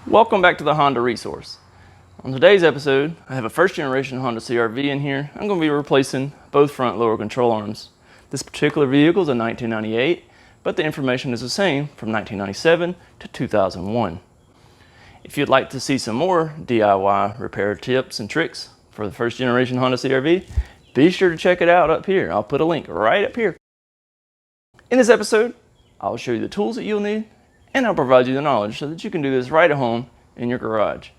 Welcome back to the Honda Resource. On today's episode, I have a first generation Honda CRV in here. I'm going to be replacing both front lower control arms. This particular vehicle is a 1998, but the information is the same from 1997 to 2001. If you'd like to see some more DIY repair tips and tricks for the first generation Honda CRV, be sure to check it out up here. I'll put a link right up here. In this episode, I'll show you the tools that you'll need, and I'll provide you the knowledge so that you can do this right at home in your garage.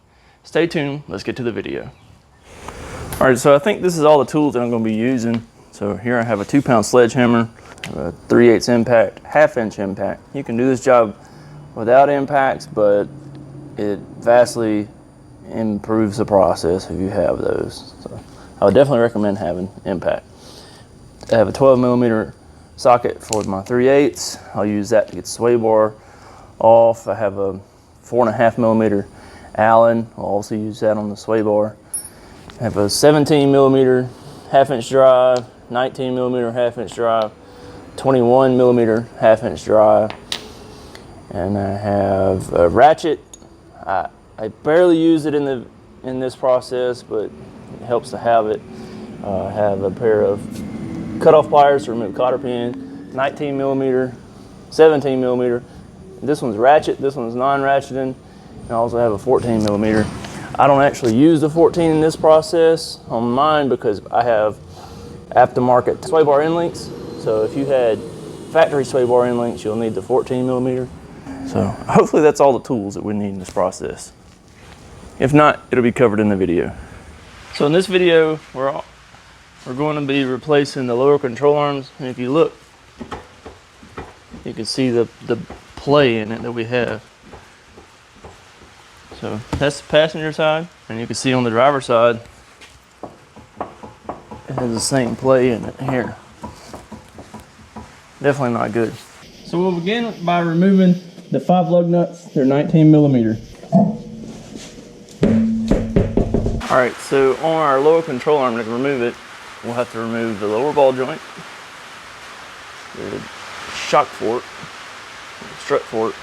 Stay tuned, let's get to the video. All right, so I think this is all the tools that I'm going to be using. So here I have a 2-pound sledgehammer, a 3/8 impact, 1/2-inch impact. You can do this job without impacts, but it vastly improves the process if you have those. So I would definitely recommend having impact. I have a 12mm socket for my 3/8. I'll use that to get the sway bar off. I have a 4.5mm Allen. I'll also use that on the sway bar. I have a 17mm 1/2-inch drive, 19mm 1/2-inch drive, 21mm 1/2-inch drive, and I have a ratchet. I barely use it in this process, but it helps to have it. I have a pair of cutoff pliers to remove cotter pin, 19mm, 17mm. This one's ratchet, this one's non-ratcheting, and I also have a 14mm. I don't actually use the 14 in this process on mine because I have aftermarket sway bar end links. So if you had factory sway bar end links, you'll need the 14mm. So hopefully that's all the tools that we need in this process. If not, it'll be covered in the video. So in this video, we're going to be replacing the lower control arms, and if you look, you can see the play in it that we have. So that's the passenger side, and you can see on the driver's side it has the same play in it here. Definitely not good. So we'll begin by removing the 5 lug nuts. They're 19mm. Alright, so on our lower control arm, to remove it, we'll have to remove the lower ball joint, the shock fork, strut fork.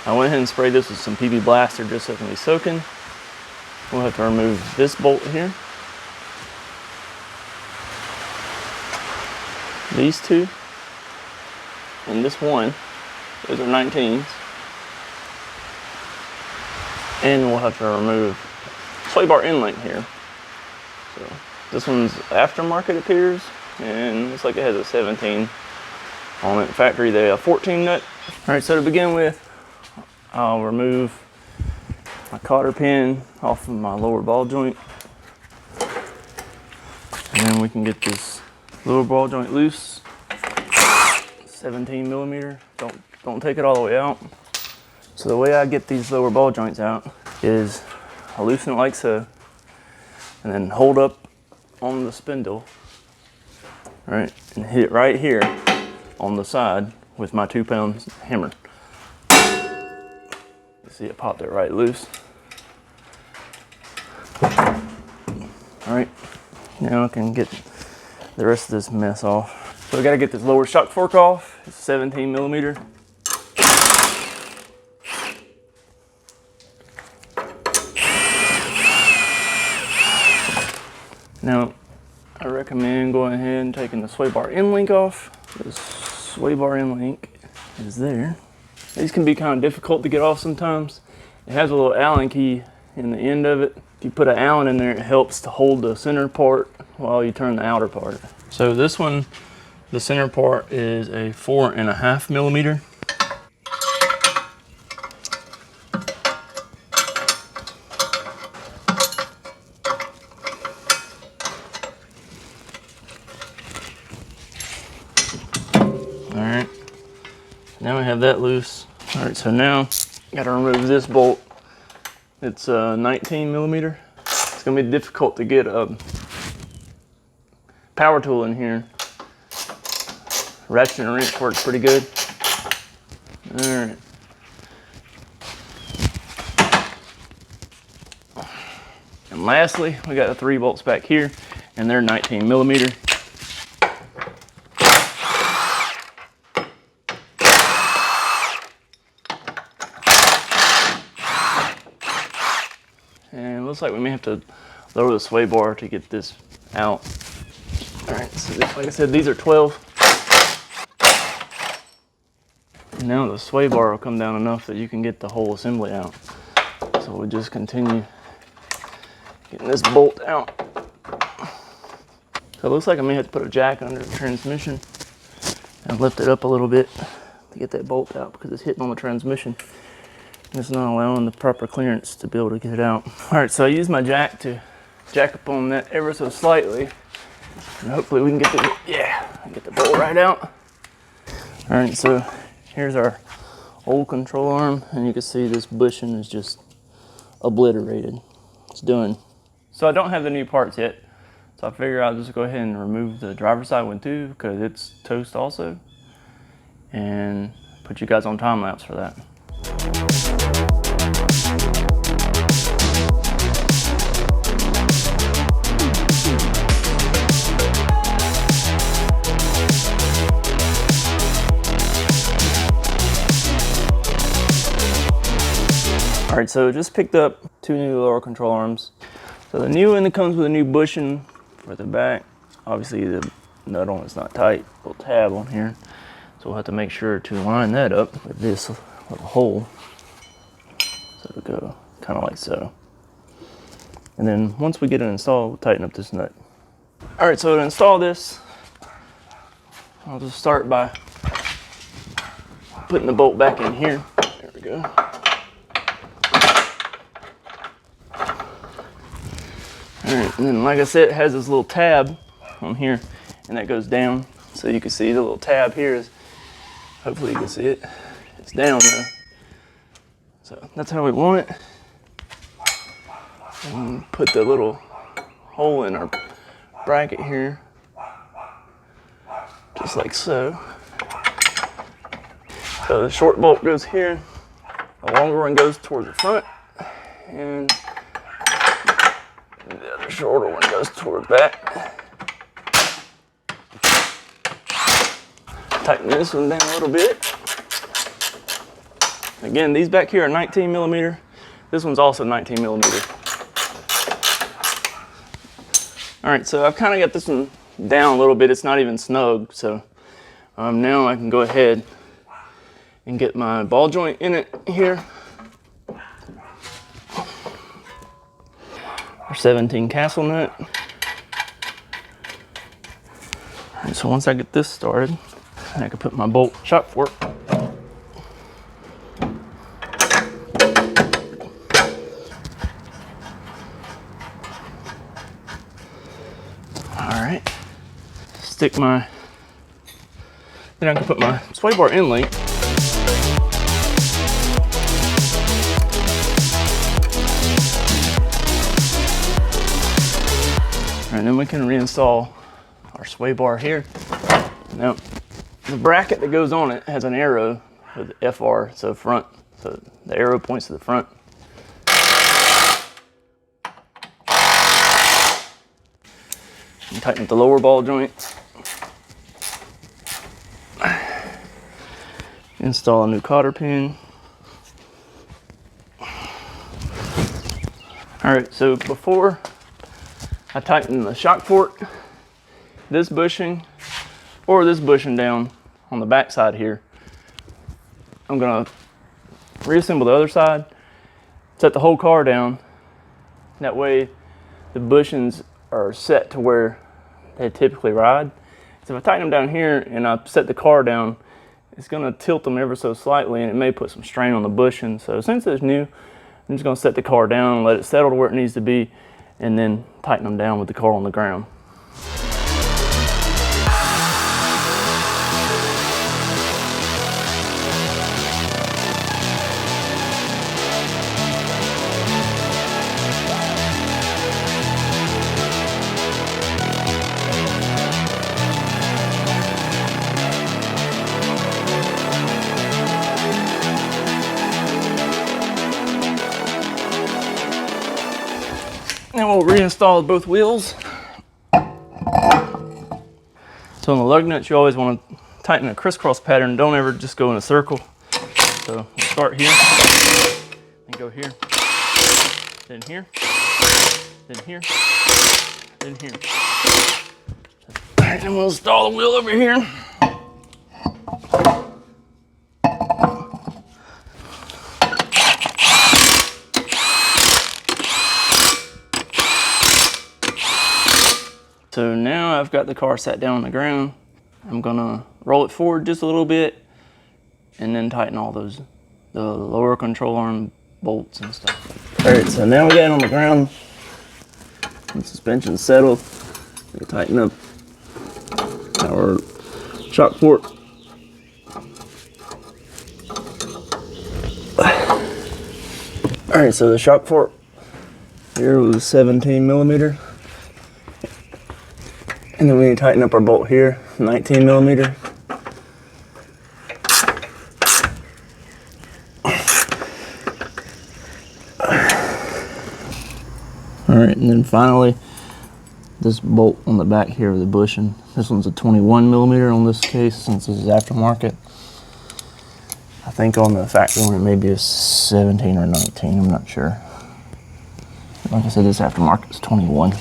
I went ahead and sprayed this with some PB Blaster just so it can be soaking. We'll have to remove this bolt here, these two, and this one. Those are 19s. And we'll have to remove sway bar end link here. So this one's aftermarket appears, and looks like it has a 17 on it. Factory they have a 14 nut. All right, so to begin with, I'll remove my cotter pin off of my lower ball joint, and then we can get this lower ball joint loose. 17mm. Don't take it all the way out. So the way I get these lower ball joints out is I loosen it like so, and then hold up on the spindle, right, and hit it right here on the side with my 2-pound hammer. You see it popped it right loose. All right, now I can get the rest of this mess off. So we gotta get this lower shock fork off. It's 17mm. Now, I recommend going ahead and taking the sway bar end link off. The sway bar end link is there. These can be kind of difficult to get off sometimes. It has a little Allen key in the end of it. If you put an Allen in there, it helps to hold the center part while you turn the outer part. So this one, the center part is a 4.5mm. All right, now we have that loose. All right, so now gotta remove this bolt. It's 19mm. It's gonna be difficult to get a power tool in here. Ratchet and wrench works pretty good. All right. And lastly, we got the 3 bolts back here, and they're 19mm. looks like we may have to lower the sway bar to get this out. All right, so like I said, these are 12. And now the sway bar will come down enough that you can get the whole assembly out. So we'll just continue getting this bolt out. So it looks like I may have to put a jack under the transmission and lift it up a little bit to get that bolt out because it's hitting on the transmission. And it's not allowing the proper clearance to be able to get it out. All right, so I used my jack to jack up on that ever so slightly. And hopefully we can get the bolt right out. All right, so here's our old control arm, and you can see this bushing is just obliterated. It's done. So I don't have the new parts yet, so I figure I'll just go ahead and remove the driver's side one too, because it's toast also, and put you guys on time lapse for that. All right, so just picked up 2 new lower control arms. So the new one that comes with a new bushing for the back. Obviously the nut on it's not tight, little tab on here. So we'll have to make sure to line that up with this little hole. So it'll go kind of like so. And then once we get it installed, we'll tighten up this nut. All right, so to install this, I'll just start by putting the bolt back in here. There we go. All right, and then like I said, it has this little tab on here, and that goes down. So you can see the little tab here is, hopefully you can see it, it's down though. So that's how we want it. And put the little hole in our bracket here, just like so. So the short bolt goes here, the longer one goes towards the front, and the other shorter one goes toward back. Tighten this one down a little bit. Again, these back here are 19 millimeter. This one's also 19 millimeter. All right, so I've kind of got this one down a little bit. It's not even snug, so now I can go ahead and get my ball joint in it here. Our 17 castle nut. And so once I get this started, I can put my bolt shock fork. All right, stick my, then I can put my sway bar in link. And then we can reinstall our sway bar here. Now, the bracket that goes on it has an arrow with FR, so front. So the arrow points to the front. And tighten up the lower ball joint. Install a new cotter pin. All right, so before I tighten the shock fork, this bushing or this bushing down on the back side here, I'm gonna reassemble the other side, set the whole car down. That way the bushings are set to where they typically ride. So if I tighten them down here and I set the car down, it's gonna tilt them ever so slightly and it may put some strain on the bushing. So since it's new, I'm just gonna set the car down and let it settle to where it needs to be, and then tighten them down with the car on the ground. Then we'll reinstall both wheels. So on the lug nuts, you always want to tighten a crisscross pattern. Don't ever just go in a circle. So we'll start here and go here, then here. then here, then here. All right, then we'll install the wheel over here. So now I've got the car sat down on the ground. I'm gonna roll it forward just a little bit and then tighten all the lower control arm bolts and stuff. All right, so now we got it on the ground. The suspension's settled. We can tighten up our shock port. All right, so the shock port here was 17 millimeter. And then we need to tighten up our bolt here, 19 millimeter. All right, and then finally, this bolt on the back here of the bushing. This one's a 21 millimeter on this case since this is aftermarket. I think on the factory one it may be a 17 or 19, I'm not sure. Like I said, this aftermarket is 21.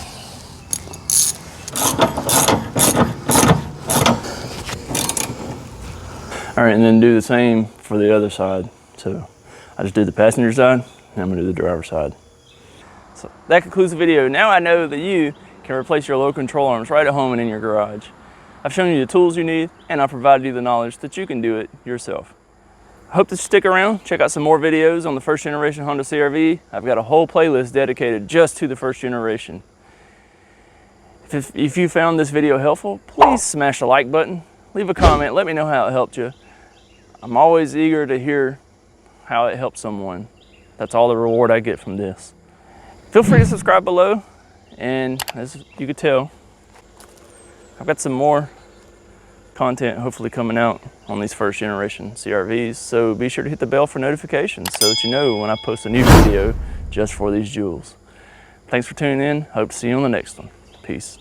All right, and then do the same for the other side. So I just did the passenger side, and I'm gonna do the driver's side. So that concludes the video. Now I know that you can replace your low control arms right at home and in your garage. I've shown you the tools you need, and I've provided you the knowledge that you can do it yourself. I hope that you stick around, check out some more videos on the first generation Honda CRV. I've got a whole playlist dedicated just to the first generation. If you found this video helpful, please smash the like button, leave a comment, let me know how it helped you. I'm always eager to hear how it helped someone. That's all the reward I get from this. Feel free to subscribe below, and as you can tell, I've got some more content hopefully coming out on these first generation CRVs, so be sure to hit the bell for notifications so that you know when I post a new video just for these jewels. Thanks for tuning in. Hope to see you on the next one. Peace.